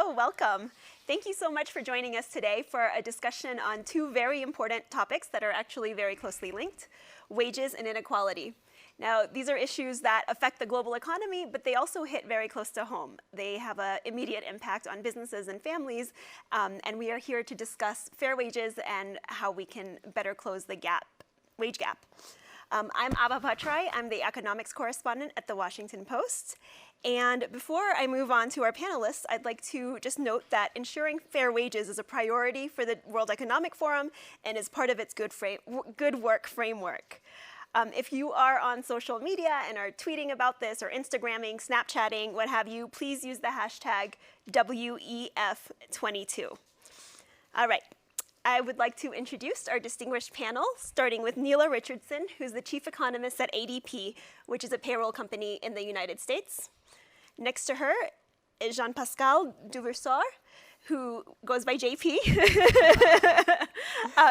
Hello, welcome. Thank you so much for joining us today for a discussion on two very important topics that are actually very closely linked: wages and inequality. Now, these are issues that affect the global economy, but they also hit very close to home. They have an immediate impact on businesses and families, and we are here to discuss fair wages and how we can better close the wage gap. I'm Ava Patrai. I'm the economics correspondent at the Washington Post. And before I move on to our panelists, I'd like to just note that ensuring fair wages is a priority for the World Economic Forum and is part of its good work framework. If you are on social media and are tweeting about this or Instagramming, Snapchatting, what have you, please use the hashtag WEF22. All right. I would like to introduce our distinguished panel, starting with Neela Richardson, who's the chief economist at ADP, which is a payroll company in the United States. Next to her is Jean-Pascal Duvieusart, who goes by JP.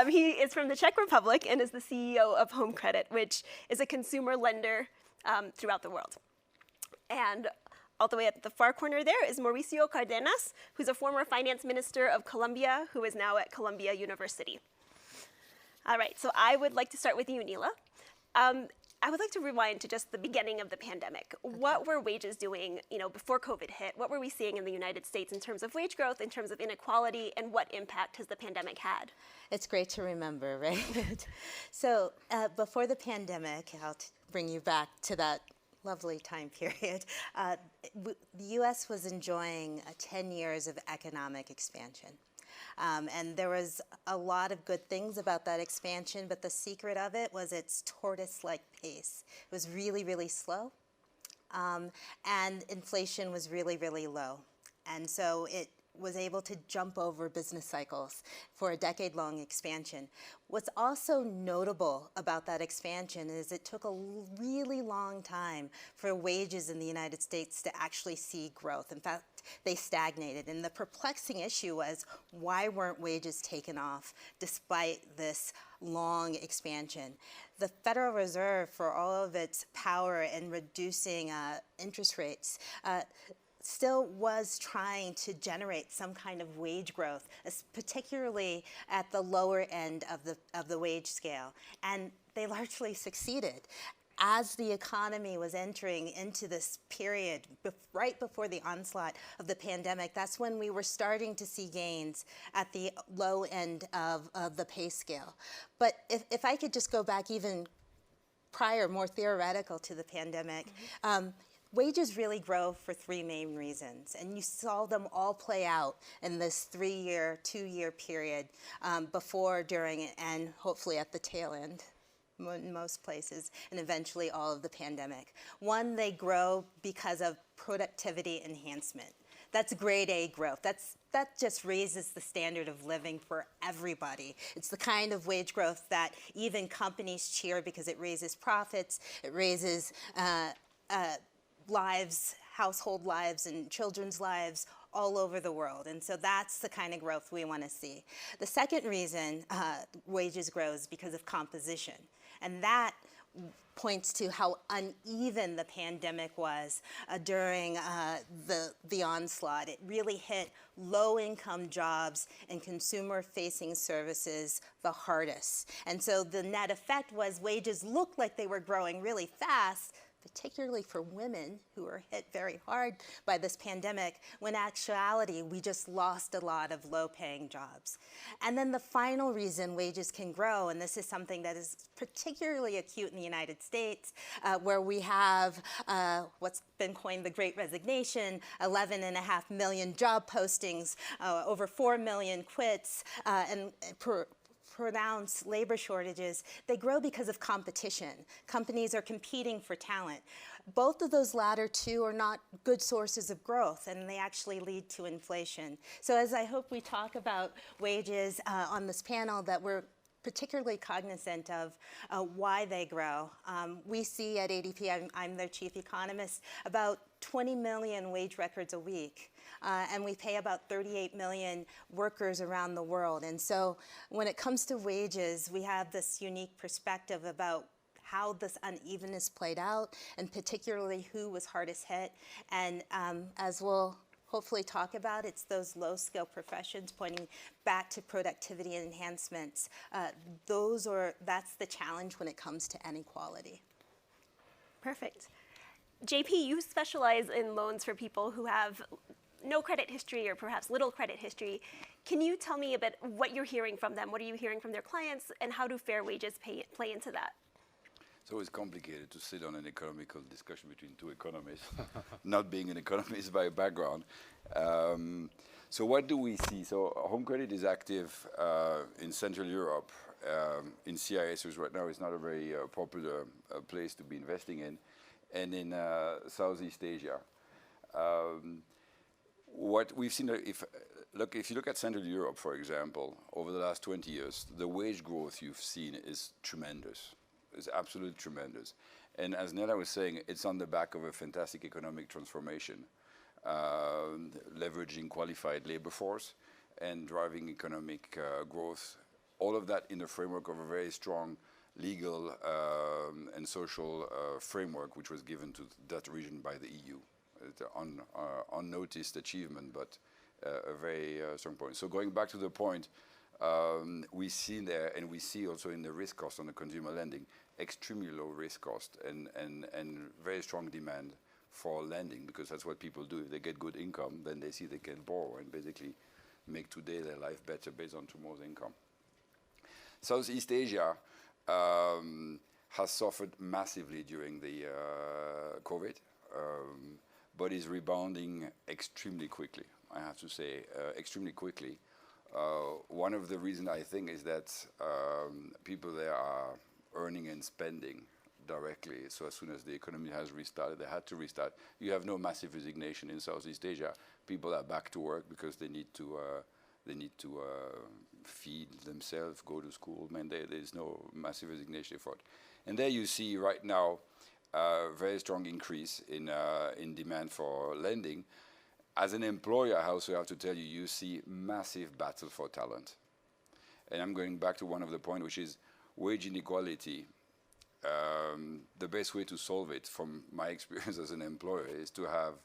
He is from the Czech Republic and is the CEO of Home Credit, which is a consumer lender throughout the world. And all the way at the far corner there is Mauricio Cardenas, who's a former finance minister of Colombia, who is now at Columbia University. All right, so I would like to start with you, Neela. I would like to rewind to just the beginning of the pandemic. Okay. What were wages doing, before COVID hit? What were we seeing in the United States in terms of wage growth, in terms of inequality, and what impact has the pandemic had? It's great to remember, right? So before the pandemic, I'll bring you back to that lovely time period. The U.S. was enjoying 10 years of economic expansion. And there was a lot of good things about that expansion, but the secret of it was its tortoise-like pace. It was really, really slow, and inflation was really, really low. And so it was able to jump over business cycles for a decade-long expansion. What's also notable about that expansion is it took a really long time for wages in the United States to actually see growth. In fact, they stagnated. And the perplexing issue was, why weren't wages taken off despite this long expansion? The Federal Reserve, for all of its power in reducing interest rates, still was trying to generate some kind of wage growth, particularly at the lower end of the wage scale. And they largely succeeded. As the economy was entering into this period, right before the onslaught of the pandemic, that's when we were starting to see gains at the low end of the pay scale. But if I could just go back even prior, more theoretical to the pandemic, wages really grow for three main reasons, and you saw them all play out in this 3-year, 2-year period before, during, and hopefully at the tail end in most places, and eventually all of the pandemic. One, they grow because of productivity enhancement. That's grade A growth. That just raises the standard of living for everybody. It's the kind of wage growth that even companies cheer because it raises profits, it raises lives, household lives, and children's lives all over the world. And so that's the kind of growth we want to see. The second reason wages grow is because of composition. And that points to how uneven the pandemic was during the onslaught. It really hit low-income jobs and consumer-facing services the hardest. And so the net effect was wages looked like they were growing really fast, particularly for women who were hit very hard by this pandemic, when in actuality, we just lost a lot of low-paying jobs. And then the final reason wages can grow, and this is something that is particularly acute in the United States, where we have what's been coined the Great Resignation, 11.5 million job postings, over 4 million quits, and pronounced labor shortages. They grow because of competition. Companies are competing for talent. Both of those latter two are not good sources of growth, and they actually lead to inflation. So as I hope we talk about wages on this panel, that we're particularly cognizant of why they grow. We see at ADP, I'm their chief economist, about 20 million wage records a week. And we pay about 38 million workers around the world. And so when it comes to wages, we have this unique perspective about how this unevenness played out, and particularly who was hardest hit. And as we'll hopefully talk about. It's those low-skill professions, pointing back to productivity enhancements. That's the challenge when it comes to inequality. Perfect. JP, you specialize in loans for people who have no credit history or perhaps little credit history. Can you tell me a bit what you're hearing from them? What are you hearing from their clients, and how do fair wages play into that? It's always complicated to sit on an economical discussion between two economists, not being an economist by background. So what do we see? So home credit is active in Central Europe, in CIS, which right now is not a very popular place to be investing in, and in Southeast Asia. What we've seen, if you look at Central Europe, for example, over the last 20 years, the wage growth you've seen is tremendous. It's absolutely tremendous. And as Nella was saying, it's on the back of a fantastic economic transformation, leveraging qualified labor force and driving economic growth. All of that in the framework of a very strong legal and social framework, which was given to that region by the EU. It's an unnoticed achievement, but a very strong point. So going back to the point, we see there, and we see also in the risk cost on the consumer lending, extremely low risk cost and very strong demand for lending, because that's what people do. If they get good income, then they see they can borrow and basically make today their life better based on tomorrow's income. Southeast Asia has suffered massively during the COVID, but is rebounding extremely quickly, I have to say, extremely quickly. One of the reasons I think is that people there are earning and spending directly. So as soon as the economy has restarted, they had to restart. You have no massive resignation in Southeast Asia. People are back to work because they need to feed themselves, go to school. Man, there's no massive resignation effort. And there you see right now a very strong increase in demand for lending. As an employer, I also have to tell you, you see massive battle for talent. And I'm going back to one of the points, which is wage inequality. The best way to solve it, from my experience as an employer, is to have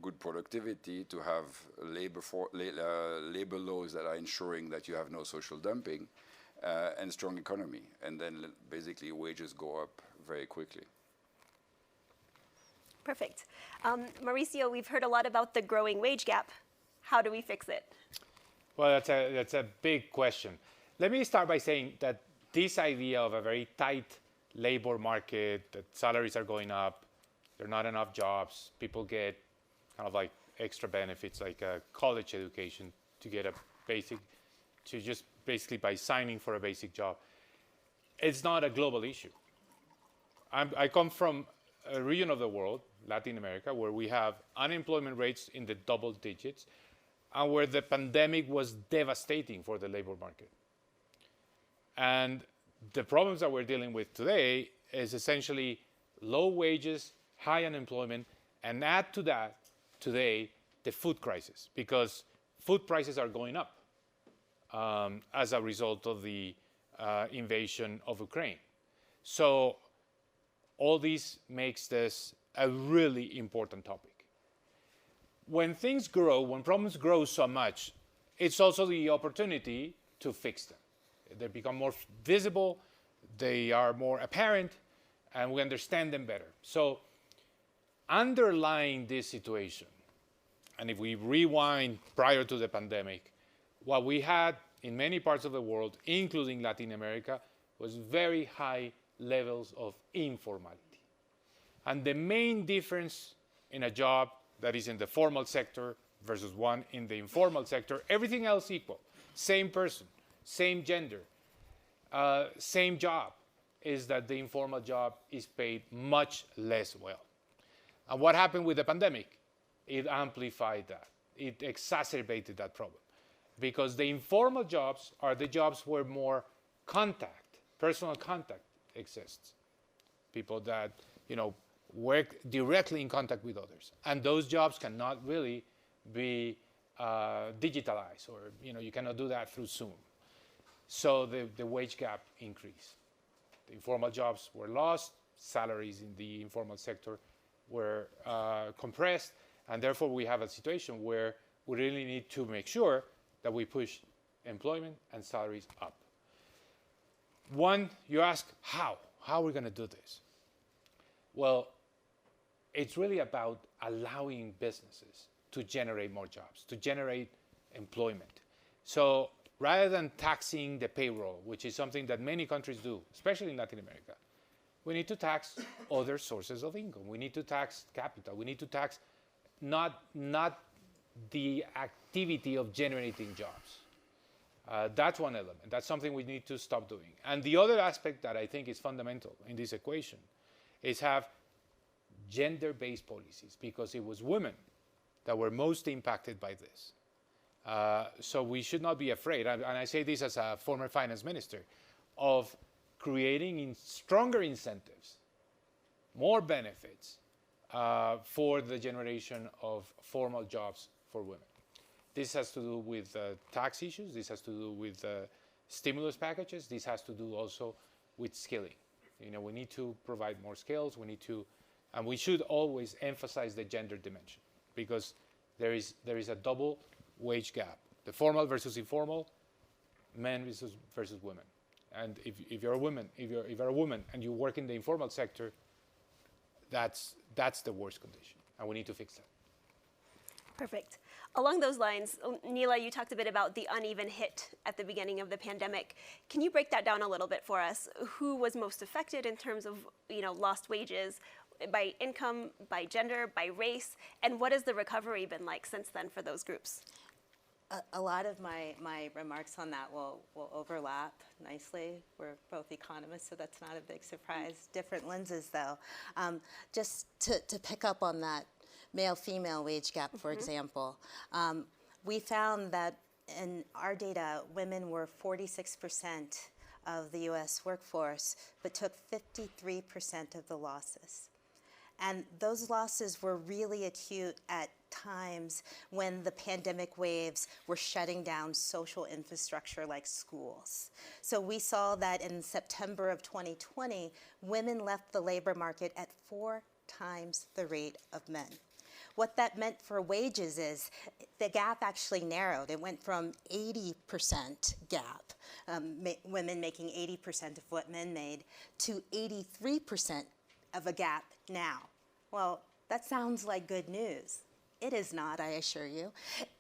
good productivity, to have labor laws that are ensuring that you have no social dumping, and strong economy. And then basically wages go up very quickly. Perfect. Mauricio, we've heard a lot about the growing wage gap. How do we fix it? Well, that's a big question. Let me start by saying that this idea of a very tight labor market, that salaries are going up, there are not enough jobs, people get kind of like extra benefits like a college education to get a basic, to just basically by signing for a basic job. It's not a global issue. I come from a region of the world, Latin America, where we have unemployment rates in the double digits and where the pandemic was devastating for the labor market. And the problems that we're dealing with today is essentially low wages, high unemployment, and add to that today the food crisis, because food prices are going up as a result of the invasion of Ukraine. So all this makes this a really important topic. When things grow, when problems grow so much, it's also the opportunity to fix them. They become more visible, they are more apparent, and we understand them better. So underlying this situation, and if we rewind prior to the pandemic, what we had in many parts of the world, including Latin America, was very high levels of informality. And the main difference in a job that is in the formal sector versus one in the informal sector, everything else equal, same person, same gender, same job, is that the informal job is paid much less well. And what happened with the pandemic? It amplified that. It exacerbated that problem. Because the informal jobs are the jobs where more contact, personal contact exists. People that, work directly in contact with others. And those jobs cannot really be digitalized, or, you cannot do that through Zoom. So the wage gap increased. The informal jobs were lost, salaries in the informal sector were compressed, And therefore, we have a situation where we really need to make sure that we push employment and salaries up. One, you ask, how? How are we going to do this? Well, it's really about allowing businesses to generate more jobs, to generate employment. So rather than taxing the payroll, which is something that many countries do, especially in Latin America, we need to tax other sources of income. We need to tax capital. We need to tax not the activity of generating jobs. That's one element. That's something we need to stop doing. And the other aspect that I think is fundamental in this equation is have gender-based policies, because it was women that were most impacted by this. So we should not be afraid, and I say this as a former finance minister, of creating stronger incentives, more benefits for the generation of formal jobs for women. This has to do with tax issues, this has to do with stimulus packages, this has to do also with skilling. You know, we need to provide more skills, and we should always emphasize the gender dimension, because there is a double wage gap, the formal versus informal, men versus women. And if you're a woman, if you're a woman and you work in the informal sector, that's the worst condition, and we need to fix that. Perfect. Along those lines, Nila, you talked a bit about the uneven hit at the beginning of the pandemic. Can you break that down a little bit for us? Who was most affected in terms of, lost wages, by income, by gender, by race, and what has the recovery been like since then for those groups? A lot of my remarks on that will overlap nicely. We're both economists, so that's not a big surprise. Different lenses, though. Just to pick up on that male-female wage gap, for example, we found that in our data, women were 46% of the U.S. workforce, but took 53% of the losses. And those losses were really acute at times when the pandemic waves were shutting down social infrastructure like schools. So we saw that in September of 2020, women left the labor market at 4 times the rate of men. What that meant for wages is the gap actually narrowed. It went from 80% gap, women making 80% of what men made, to 83% of a gap now. Well, that sounds like good news. It is not, I assure you.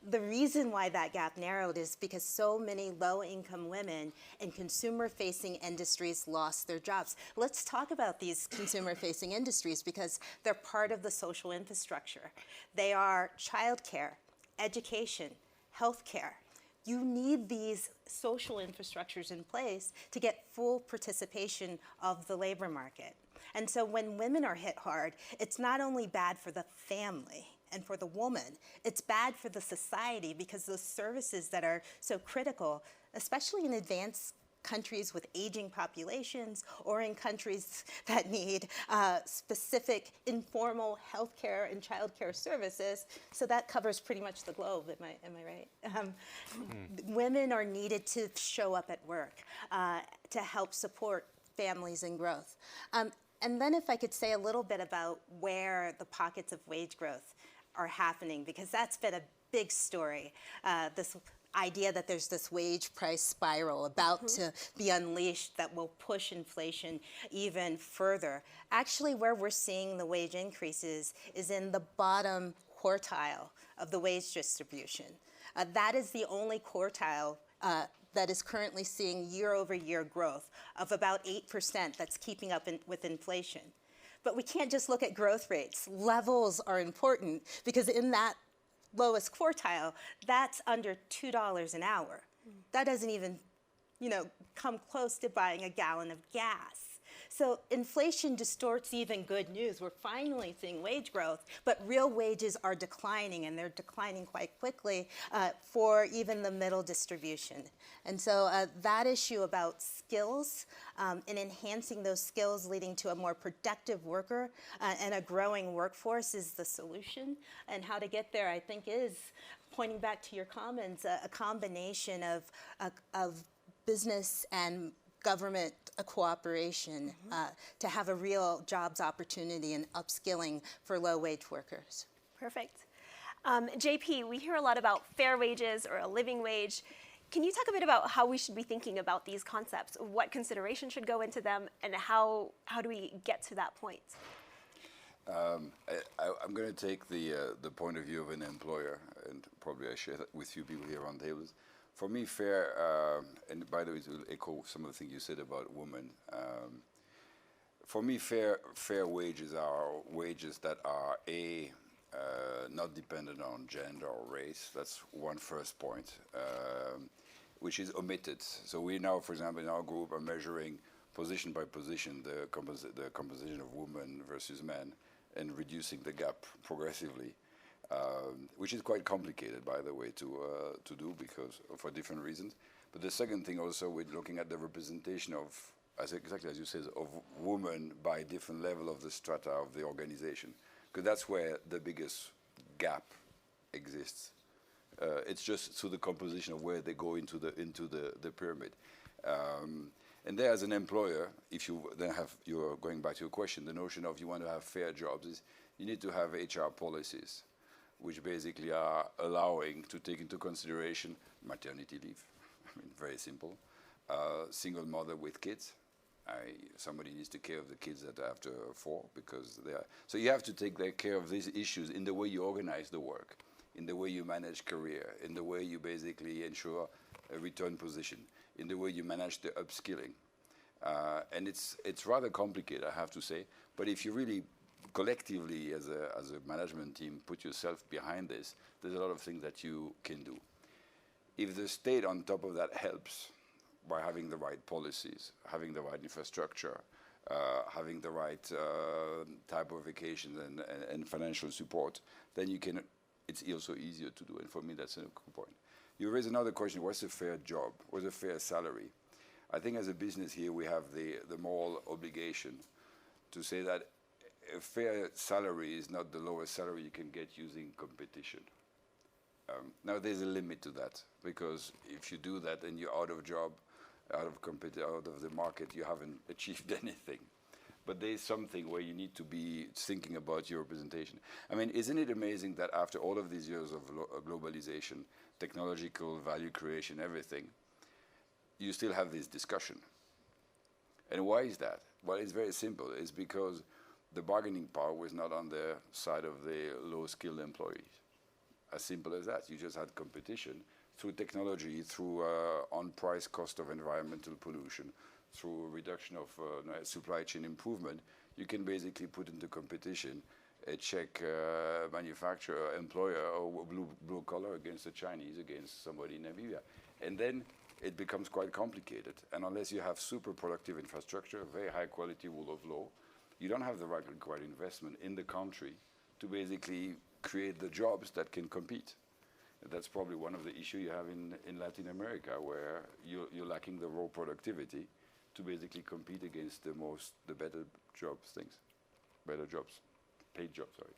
The reason why that gap narrowed is because so many low-income women in consumer-facing industries lost their jobs. Let's talk about these consumer-facing industries, because they're part of the social infrastructure. They are childcare, education, healthcare. You need these social infrastructures in place to get full participation of the labor market. And so when women are hit hard, it's not only bad for the family and for the woman, it's bad for the society, because those services that are so critical, especially in advanced countries with aging populations or in countries that need specific informal healthcare and childcare services, so that covers pretty much the globe, am I right? Women are needed to show up at work to help support families and growth. And then if I could say a little bit about where the pockets of wage growth are happening, because that's been a big story. This idea that there's this wage price spiral about to be unleashed that will push inflation even further. Actually, where we're seeing the wage increases is in the bottom quartile of the wage distribution. That is the only quartile that is currently seeing year-over-year growth of about 8% that's keeping up with inflation. But we can't just look at growth rates. Levels are important, because in that lowest quartile, that's under $2 an hour. That doesn't even, come close to buying a gallon of gas. So inflation distorts even good news. We're finally seeing wage growth, but real wages are declining, and they're declining quite quickly for even the middle distribution. And so that issue about skills and enhancing those skills, leading to a more productive worker and a growing workforce, is the solution. And how to get there, I think, is, pointing back to your comments, a combination of business and government cooperation to have a real jobs opportunity and upskilling for low-wage workers. Perfect. JP, we hear a lot about fair wages or a living wage. Can you talk a bit about how we should be thinking about these concepts? What consideration should go into them, and how do we get to that point? I'm going to take the point of view of an employer, and probably I share that with few people here on tables. For me, fair, and by the way, to echo some of the things you said about women. For me, fair wages are wages that are not dependent on gender or race. That's one first point, which is omitted. So we now, for example, in our group are measuring position by position the composition of women versus men, and reducing the gap progressively, which is quite complicated, by the way, to do because for different reasons. But the second thing also, we're looking at the representation of, exactly as you said, of women by different level of the strata of the organization, because that's where the biggest gap exists. It's just through the composition of where they go into the pyramid. And there, as an employer, if you then have, you're going back to your question, the notion of you want to have fair jobs is you need to have HR policies, which basically are allowing to take into consideration maternity leave. I mean, very simple. Single mother with kids. Somebody needs to care of the kids that are after 4 because they are. So you have to take care of these issues in the way you organize the work, in the way you manage career, in the way you basically ensure a return position, in the way you manage the upskilling. And it's rather complicated, I have to say. But if you really collectively, as a management team, put yourself behind this, there's a lot of things that you can do. If the state on top of that helps by having the right policies, having the right infrastructure, having the right type of vacations and financial support, then it's also easier to do. And for me, that's a good point. You raise another question, what's a fair job? What's a fair salary? I think as a business here, we have the moral obligation to say that a fair salary is not the lowest salary you can get using competition. Now, there's a limit to that, because if you do that and you're out of job, out of the market, you haven't achieved anything. But there's something where you need to be thinking about your representation. I mean, isn't it amazing that after all of these years of globalization, technological value creation, everything, you still have this discussion? And why is that? Well, it's very simple. It's because the bargaining power was not on the side of the low-skilled employees. As simple as that. You just had competition through technology, through on-price cost of environmental pollution, through reduction of supply chain improvement. You can basically put into competition a Czech manufacturer, employer, or blue collar against a Chinese, against somebody in Namibia. And then it becomes quite complicated. And unless you have super productive infrastructure, very high quality rule of law, you don't have the right required investment in the country to basically create the jobs that can compete. And that's probably one of the issues you have in Latin America, where you're lacking the raw productivity to basically compete against the better jobs, paid jobs, sorry.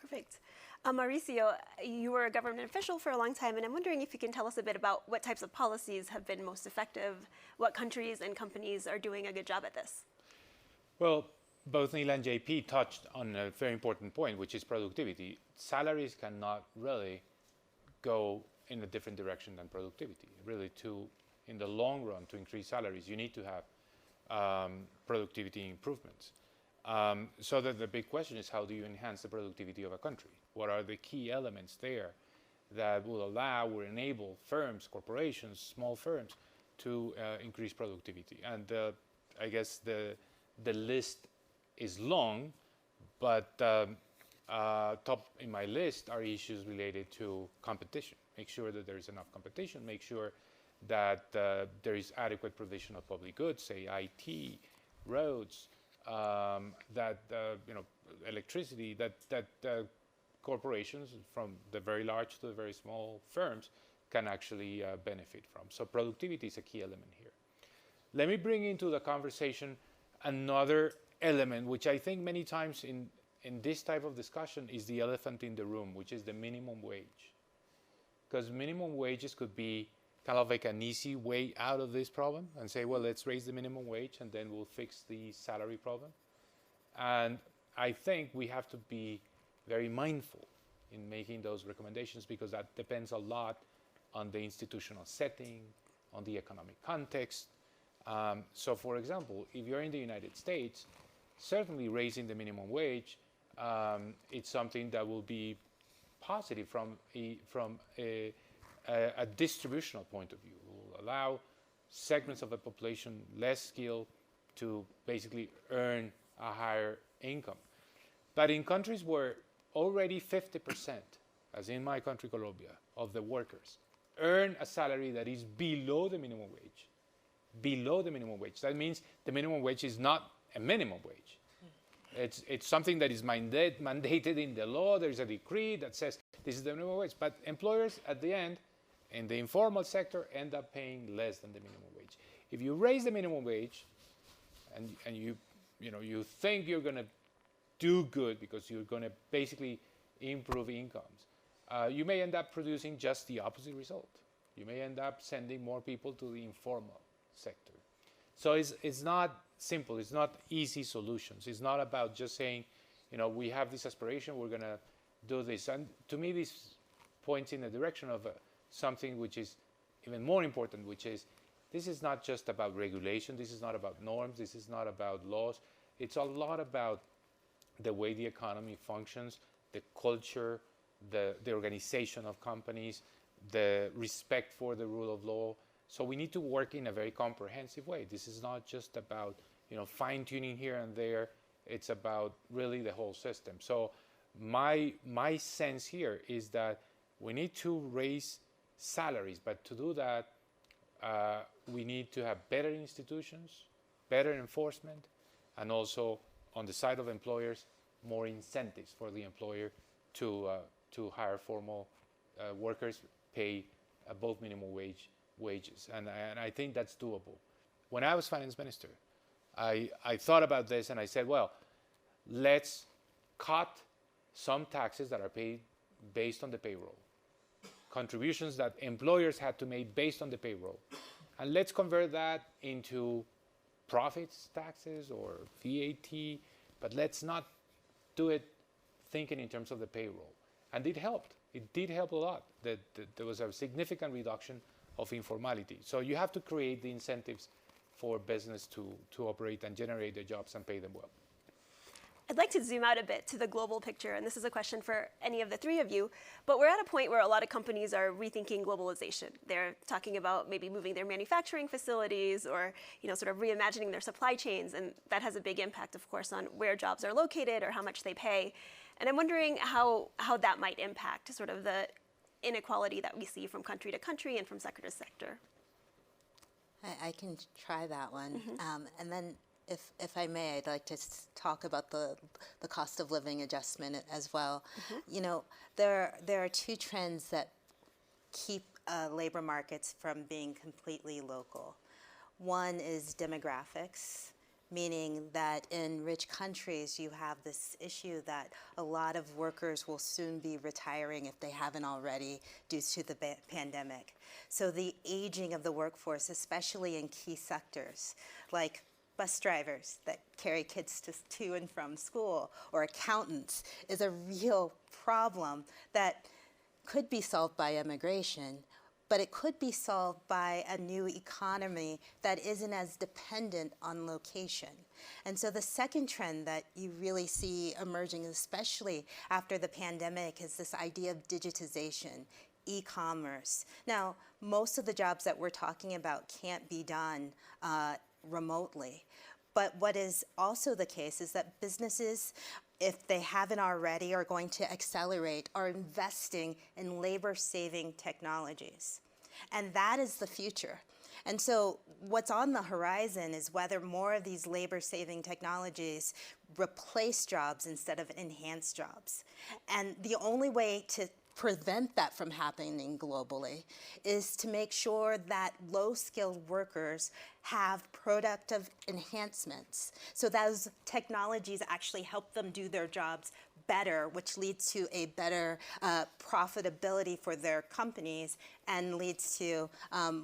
Perfect. Mauricio, you were a government official for a long time, and I'm wondering if you can tell us a bit about what types of policies have been most effective, what countries and companies are doing a good job at this. Well, both Neil and JP touched on a very important point, which is productivity. Salaries cannot really go in a different direction than productivity. Really, in the long run, to increase salaries, you need to have productivity improvements. So that the big question is, how do you enhance the productivity of a country? What are the key elements there that will allow or enable firms, corporations, small firms to increase productivity? And I guess the list is long, but top in my list are issues related to competition. Make sure that there is enough competition, make sure that there is adequate provision of public goods, say IT, roads, electricity, that corporations, from the very large to the very small firms, can actually benefit from. So productivity is a key element here. Let me bring into the conversation another element, which I think many times in this type of discussion is the elephant in the room, which is the minimum wage. Because minimum wages could be kind of like an easy way out of this problem and say, well, let's raise the minimum wage and then we'll fix the salary problem. And I think we have to be very mindful in making those recommendations because that depends a lot on the institutional setting, on the economic context. So for example, if you're in the United States, certainly raising the minimum wage, it's something that will be positive from a distributional point of view. It will allow segments of the population less skilled to basically earn a higher income. But in countries where already 50%, as in my country, Colombia, of the workers earn a salary that is below the minimum wage, that means the minimum wage is not a minimum wage. It's something that is mandated in the law. There's a decree that says this is the minimum wage. But employers at the end, in the informal sector, end up paying less than the minimum wage. If you raise the minimum wage and you think you're going to do good because you're going to basically improve incomes, you may end up producing just the opposite result. You may end up sending more people to the informal sector. So it's not simple. It's not easy solutions. It's not about just saying, we have this aspiration, we're going to do this. And to me, this points in the direction of something which is even more important, which is this is not just about regulation. This is not about norms. This is not about laws. It's a lot about the way the economy functions, the culture, the organization of companies, the respect for the rule of law. So we need to work in a very comprehensive way. This is not just about fine-tuning here and there. It's about really the whole system. So my sense here is that we need to raise salaries, but to do that, we need to have better institutions, better enforcement, and also on the side of employers, more incentives for the employer to hire formal workers, pay above minimum wages. And I think that's doable. When I was finance minister, I thought about this and I said, well, let's cut some taxes that are paid based on the payroll, contributions that employers had to make based on the payroll, and let's convert that into profits taxes or VAT, but let's not do it thinking in terms of the payroll. And it helped. It did help a lot. That there was a significant reduction of informality. So you have to create the incentives for business to operate and generate the jobs and pay them well. I'd like to zoom out a bit to the global picture, and this is a question for any of the three of you, but we're at a point where a lot of companies are rethinking globalization. They're talking about maybe moving their manufacturing facilities or sort of reimagining their supply chains, and that has a big impact, of course, on where jobs are located or how much they pay. And I'm wondering how that might impact sort of the inequality that we see from country to country and from sector to sector. I can try that one. And then if I may, I'd like to talk about the cost of living adjustment as well. There are two trends that keep labor markets from being completely local. One is demographics, meaning that in rich countries you have this issue that a lot of workers will soon be retiring if they haven't already due to the pandemic. So the aging of the workforce, especially in key sectors like bus drivers that carry kids to and from school, or accountants, is a real problem that could be solved by immigration, but it could be solved by a new economy that isn't as dependent on location. And so the second trend that you really see emerging, especially after the pandemic, is this idea of digitization, e-commerce. Now, most of the jobs that we're talking about can't be done remotely. But what is also the case is that businesses, if they haven't already, are going to accelerate, are investing in labor-saving technologies. And that is the future. And so what's on the horizon is whether more of these labor-saving technologies replace jobs instead of enhance jobs. And the only way to prevent that from happening globally is to make sure that low-skilled workers have productive enhancements. So those technologies actually help them do their jobs better, which leads to a better profitability for their companies and leads to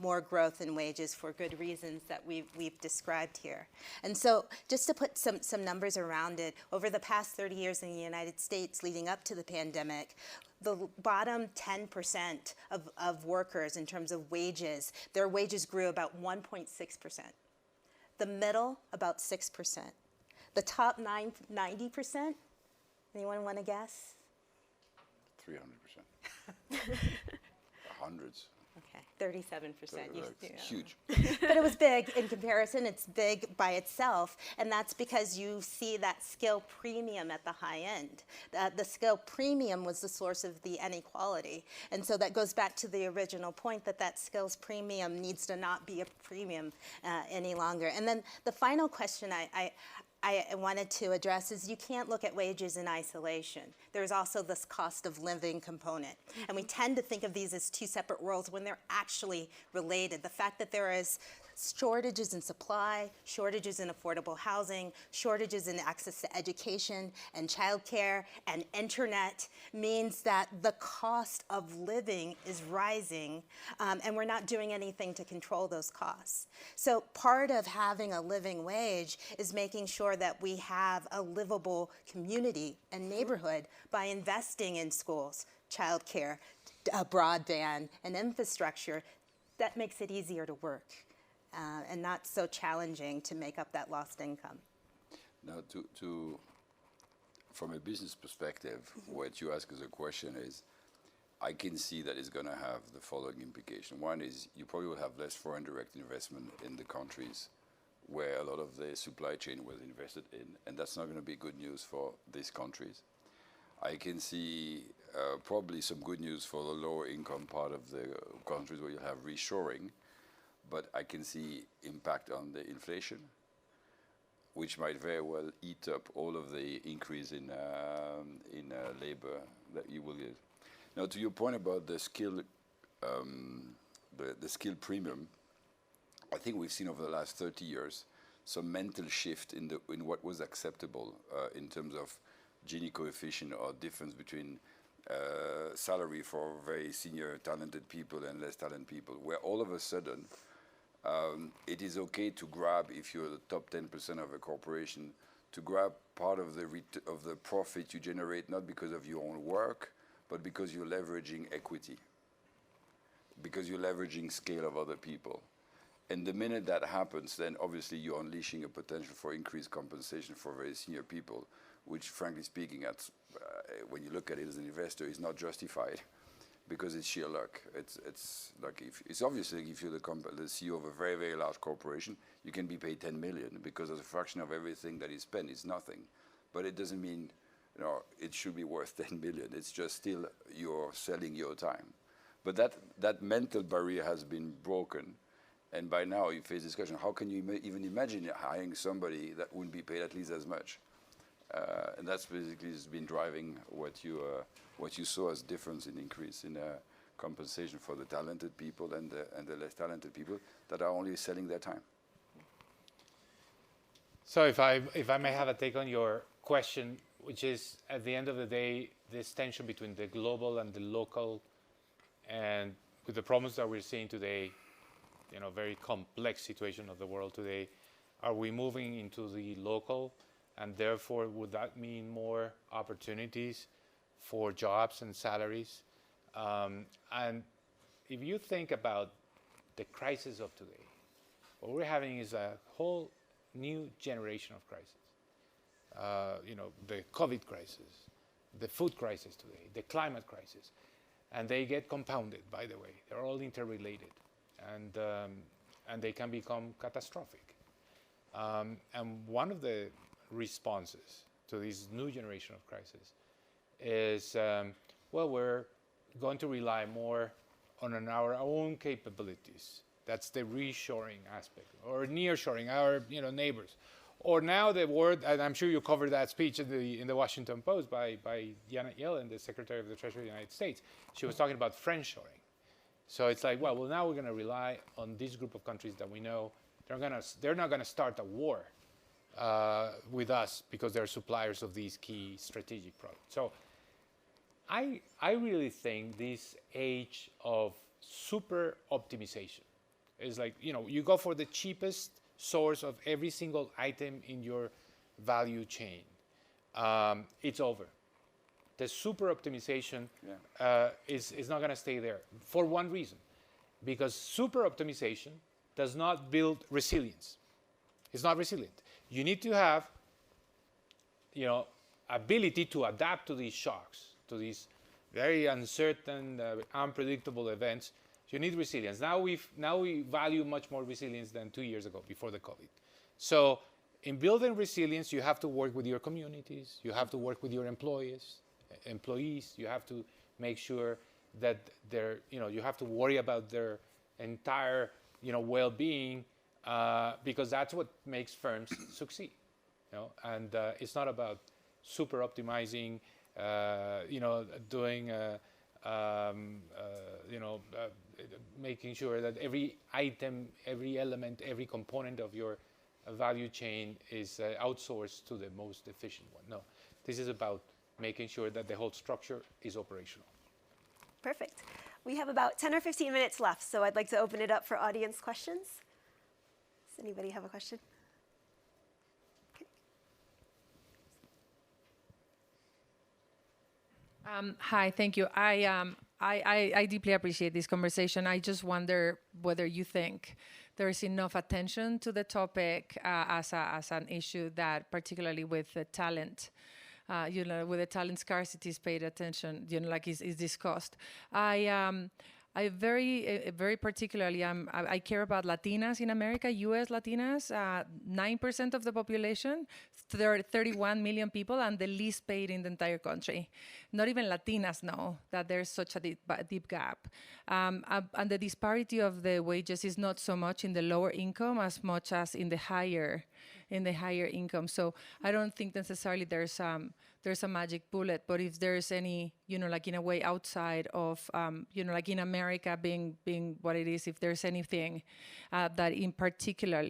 more growth in wages for good reasons that we've described here. And so just to put some numbers around it, over the past 30 years in the United States leading up to the pandemic, the bottom 10% of workers in terms of wages, their wages grew about 1.6%. The middle, about 6%. The top 90%, anyone want to guess? 300%. Hundreds. Okay, 37%. Huge. But it was big in comparison. It's big by itself, and that's because you see that skill premium at the high end. The skill premium was the source of the inequality, and so that goes back to the original point that skills premium needs to not be a premium any longer. And then the final question I wanted to address is you can't look at wages in isolation. There's also this cost of living component. And we tend to think of these as two separate worlds when they're actually related. The fact that there is shortages in supply, shortages in affordable housing, shortages in access to education and childcare and internet means that the cost of living is rising, and we're not doing anything to control those costs. So part of having a living wage is making sure that we have a livable community and neighborhood by investing in schools, childcare, broadband, and infrastructure. That makes it easier to work. And not so challenging to make up that lost income. Now, from a business perspective, what you ask as a question is, I can see that it's going to have the following implication. One is you probably will have less foreign direct investment in the countries where a lot of the supply chain was invested in, and that's not going to be good news for these countries. I can see probably some good news for the lower income part of the countries where you have reshoring. But I can see impact on the inflation, which might very well eat up all of the increase in labor that you will get. Now, to your point about the skill premium, I think we've seen over the last 30 years some mental shift in what was acceptable in terms of Gini coefficient or difference between salary for very senior talented people and less talented people, where all of a sudden it is okay to grab, if you're the top 10% of a corporation, to grab part of the profit you generate, not because of your own work, but because you're leveraging equity, because you're leveraging scale of other people. And the minute that happens, then obviously you're unleashing a potential for increased compensation for very senior people, which frankly speaking, when you look at it as an investor, is not justified. Because it's sheer luck. It's like it's obviously if you're the CEO of a very, very large corporation, you can be paid 10 million because as a fraction of everything that is spent, it's nothing. But it doesn't mean it should be worth 10 million. It's just still you're selling your time. But that mental barrier has been broken, and by now you face this question: how can you even imagine hiring somebody that wouldn't be paid at least as much? And that's basically has been driving what you saw as difference in increase in compensation for the talented people and the less talented people that are only selling their time. So if I may have a take on your question, which is at the end of the day, this tension between the global and the local, and with the problems that we're seeing today, very complex situation of the world today, are we moving into the local? And therefore, would that mean more opportunities for jobs and salaries? And if you think about the crisis of today, what we're having is a whole new generation of crises. The COVID crisis, the food crisis today, the climate crisis. And they get compounded, by the way. They're all interrelated. And they can become catastrophic. And one of the responses to this new generation of crisis is, we're going to rely more on our own capabilities. That's the reshoring aspect, or nearshoring, our neighbors. Or now the word, and I'm sure you covered that speech in the Washington Post by Janet Yellen, the Secretary of the Treasury of the United States. She was talking about friendshoring. So it's like, now we're going to rely on this group of countries that we know they're not gonna start a war with us because they're suppliers of these key strategic products. So I really think this age of super optimization is like, you go for the cheapest source of every single item in your value chain. It's over. The super optimization is not going to stay there for one reason, because super optimization does not build resilience. It's not resilient. You need to have, ability to adapt to these shocks, to these very uncertain, unpredictable events. You need resilience. Now we value much more resilience than 2 years ago, before the COVID. So in building resilience, you have to work with your communities. You have to work with your employees. You have to make sure that you have to worry about their entire, well-being, because that's what makes firms succeed. And it's not about super optimizing, doing, making sure that every item, every element, every component of your value chain is outsourced to the most efficient one. No, this is about making sure that the whole structure is operational. Perfect. We have about 10 or 15 minutes left, so I'd like to open it up for audience questions. Does anybody have a question? Hi, thank you. I deeply appreciate this conversation. I just wonder whether you think there is enough attention to the topic as an issue that, particularly with the talent, with the talent scarcity is paid attention, like is discussed. I very particularly, I care about Latinas in America, U.S. Latinas, 9% of the population, there are 31 million people, and the least paid in the entire country. Not even Latinas know that there's such a deep gap. And the disparity of the wages is not so much in the lower income as much as in the higher income. So I don't think necessarily there's a magic bullet, but if there's any, like in a way outside of, like in America being what it is, if there's anything that in particular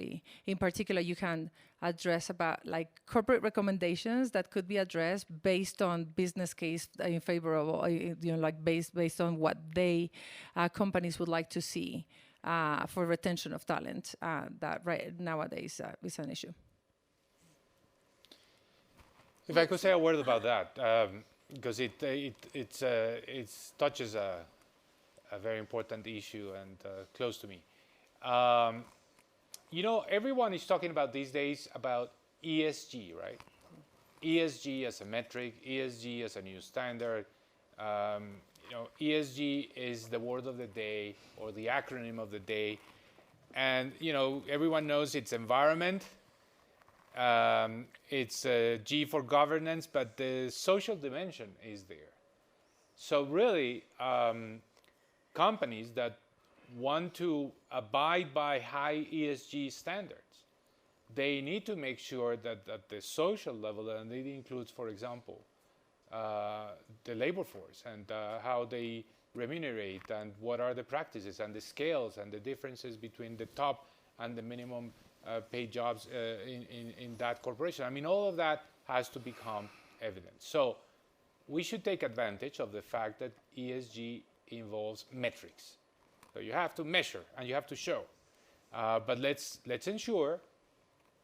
you can address about like corporate recommendations that could be addressed based on business case in favorable, like based on what companies would like to see for retention of talent, that right nowadays is an issue. If I could say a word about that, because it touches a very important issue and close to me. Everyone is talking about these days about ESG, right? ESG as a metric, ESG as a new standard. ESG is the word of the day or the acronym of the day. And, everyone knows it's environment. It's G for governance, but the social dimension is there. So really, companies that want to abide by high ESG standards, they need to make sure that at the social level, and it includes, for example, the labor force and how they remunerate and what are the practices and the scales and the differences between the top and the minimum paid jobs in that corporation. I mean, all of that has to become evident. So we should take advantage of the fact that ESG involves metrics. So you have to measure and you have to show. But let's ensure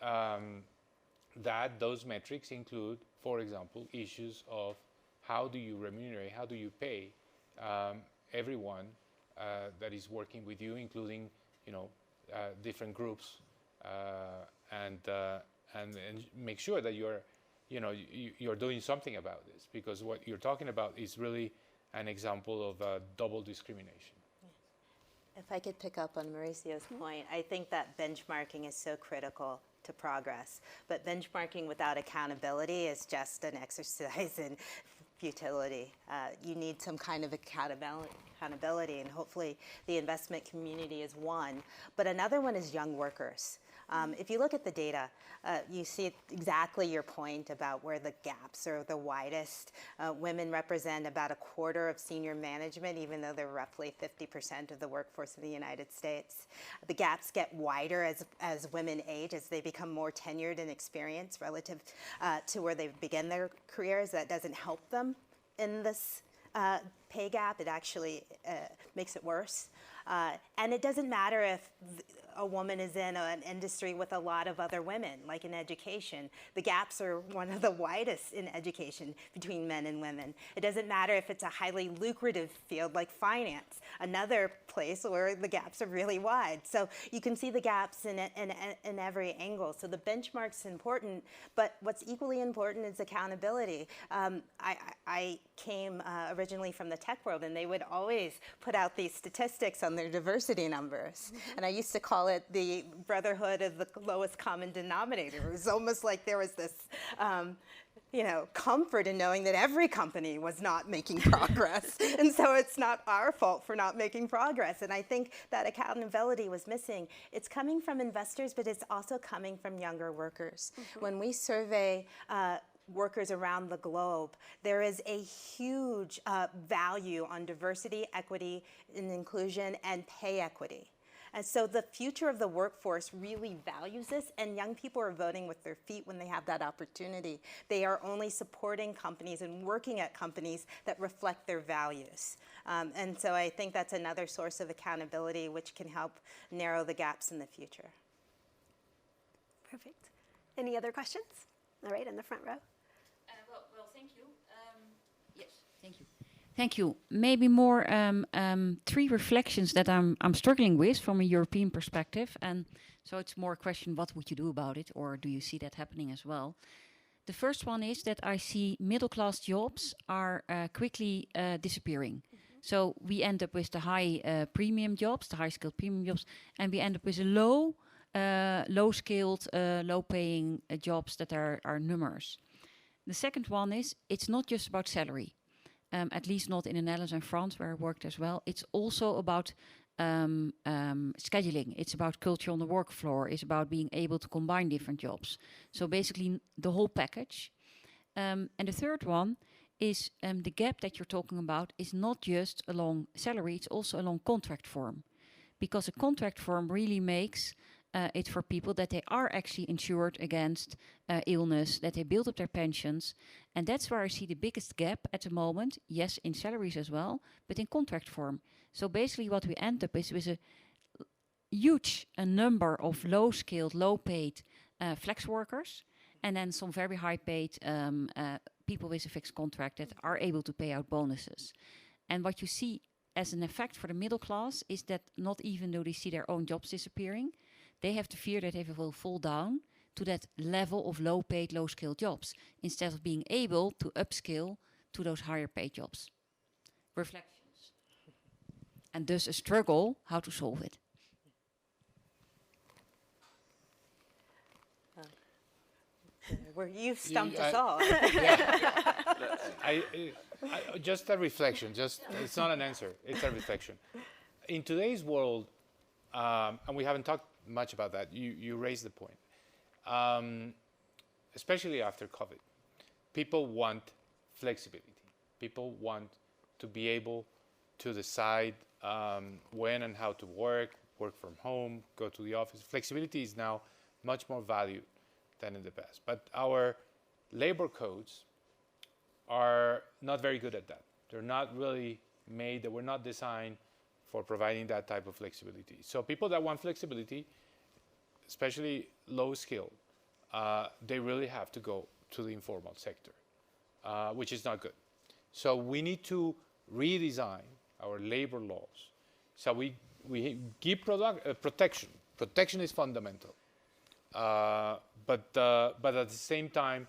that those metrics include, for example, issues of how do you remunerate, how do you pay everyone that is working with you, including different groups, and make sure that you're doing something about this, because what you're talking about is really an example of double discrimination. If I could pick up on Mauricio's point, I think that benchmarking is so critical to progress. But benchmarking without accountability is just an exercise in futility. You need some kind of accountability, and hopefully the investment community is one. But another one is young workers. If you look at the data, you see exactly your point about where the gaps are the widest. Women represent about a quarter of senior management, even though they're roughly 50% of the workforce in the United States. The gaps get wider as women age, as they become more tenured and experienced relative to where they begin their careers. That doesn't help them in this pay gap. It actually makes it worse. And it doesn't matter if a woman is in an industry with a lot of other women, like in education. The gaps are one of the widest in education between men and women. It doesn't matter if it's a highly lucrative field like finance, another place where the gaps are really wide. So you can see the gaps in every angle. So the benchmark's important, but what's equally important is accountability. I came originally from the tech world, and they would always put out these statistics on their diversity numbers. And I used to call it the brotherhood of the lowest common denominator. It was almost like there was this comfort in knowing that every company was not making progress. And so it's not our fault for not making progress. And I think that accountability was missing. It's coming from investors, but it's also coming from younger workers. When we survey workers around the globe, there is a huge value on diversity, equity, and inclusion, and pay equity. And so the future of the workforce really values this, and young people are voting with their feet when they have that opportunity. They are only supporting companies and working at companies that reflect their values. And so I think that's another source of accountability which can help narrow the gaps in the future. Perfect. Any other questions? All right, in the front row. Well, thank you. Yes, thank you. Thank you. Maybe more three reflections that I'm struggling with from a European perspective. And so it's more a question, what would you do about it? Or do you see that happening as well? The first one is that I see middle-class jobs are quickly disappearing. So we end up with the high premium jobs, the high-skilled premium jobs, and we end up with a low-skilled, low-paying jobs that are numerous. The second one is, it's not just about salary. At least not in the Netherlands and France, where I worked as well. It's also about scheduling. It's about culture on the work floor. It's about being able to combine different jobs. So basically, the whole package. And the third one is the gap that you're talking about is not just along salary, it's also along contract form. Because a contract form really makes it for people that they are actually insured against illness, that they build up their pensions. And that's where I see the biggest gap at the moment. Yes, in salaries as well, but in contract form. So basically what we end up is with a huge number of low-skilled, low-paid flex workers, and then some very high-paid people with a fixed contract that are able to pay out bonuses. And what you see as an effect for the middle class is that not even though they see their own jobs disappearing, they have to fear that they will fall down to that level of low-paid, low-skilled jobs, instead of being able to upskill to those higher-paid jobs. Reflections. And thus a struggle how to solve it. Where you've stumped us all. Just a reflection. It's not an answer. It's a reflection. In today's world, and we haven't talked much about that. You raised the point. Especially after COVID, people want flexibility. People want to be able to decide when and how to work from home, go to the office. Flexibility is now much more valued than in the past. But our labor codes are not very good at that. They're not really made, they were not designed for providing that type of flexibility. So people that want flexibility, especially low skill, they really have to go to the informal sector, which is not good. So we need to redesign our labor laws. So we give protection. Protection is fundamental. But at the same time,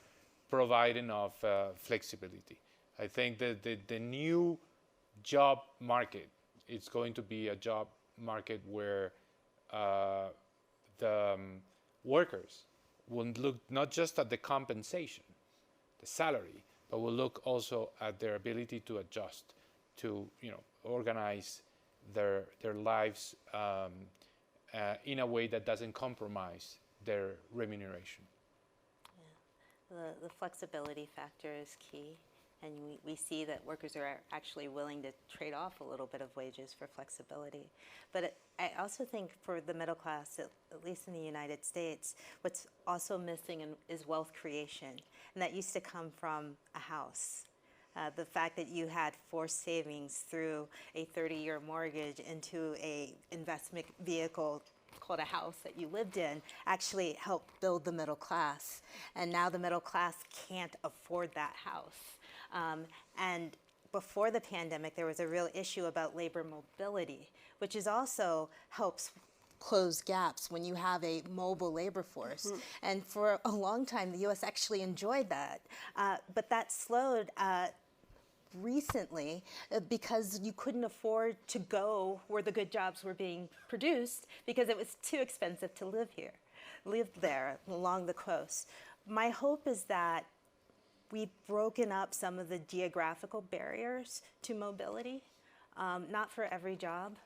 provide enough flexibility. I think that the new job market, it's going to be a job market where the workers will look not just at the compensation, the salary, but will look also at their ability to adjust, to organize their lives in a way that doesn't compromise their remuneration. The flexibility factor is key, and we see that workers are actually willing to trade off a little bit of wages for flexibility. But I also think for the middle class, at least in the United States, what's also missing is wealth creation, and that used to come from a house. The fact that you had forced savings through a 30-year mortgage into a investment vehicle called a house that you lived in actually helped build the middle class. And now the middle class can't afford that house. And before the pandemic, there was a real issue about labor mobility, which is also helps close gaps when you have a mobile labor force. And for a long time, the US actually enjoyed that. But that slowed recently because you couldn't afford to go where the good jobs were being produced because it was too expensive to live there along the coast. My hope is that we've broken up some of the geographical barriers to mobility, not for every job,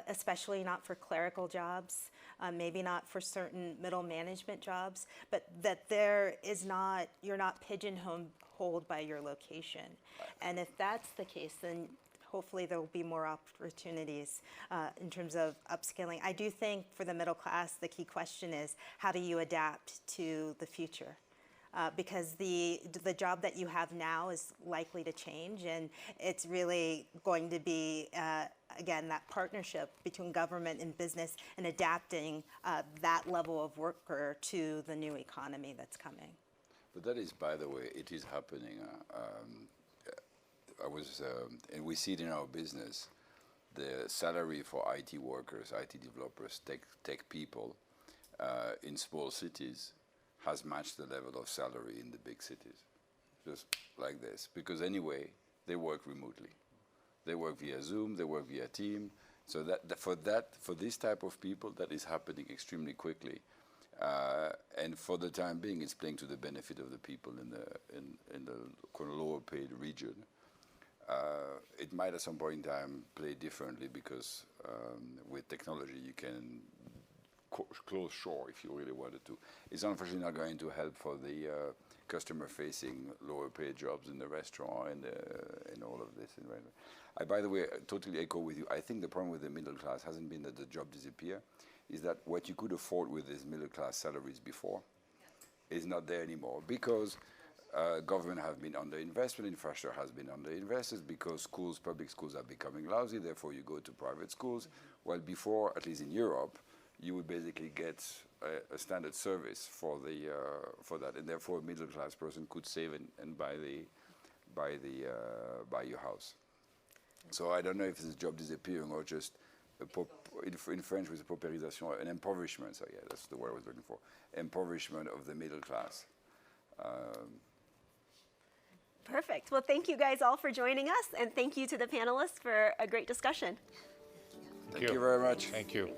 especially not for clerical jobs, maybe not for certain middle management jobs, but that you're not pigeonholed by your location. And if that's the case, then hopefully there will be more opportunities in terms of upskilling. I do think for the middle class, the key question is how do you adapt to the future? Because the job that you have now is likely to change, and it's really going to be, again, that partnership between government and business and adapting that level of worker to the new economy that's coming. But that is, by the way, it is happening. And we see it in our business. The salary for IT workers, IT developers, tech people in small cities has matched the level of salary in the big cities, just like this. Because anyway, they work remotely. They work via Zoom, they work via Team. So for this type of people, that is happening extremely quickly. And for the time being, it's playing to the benefit of the people in the kind of lower paid region. It might at some point in time play differently because with technology you can close shore if you really wanted to. It's unfortunately not going to help for the customer-facing lower paid jobs in the restaurant and all of this. I, by the way, totally echo with you. I think the problem with the middle class hasn't been that the job disappear, is that what you could afford with these middle class salaries before is not there anymore because government have been underinvested, infrastructure has been underinvested because public schools are becoming lousy, therefore you go to private schools. Well, before, at least in Europe, you would basically get a standard service for that, and therefore a middle class person could save and buy your house. So I don't know if it's a job disappearing or just in French with paupérisation, an impoverishment. So yeah, that's the word I was looking for. Impoverishment of the middle class. Perfect. Well, thank you guys all for joining us, and thank you to the panelists for a great discussion. Thank you very much. Thank you.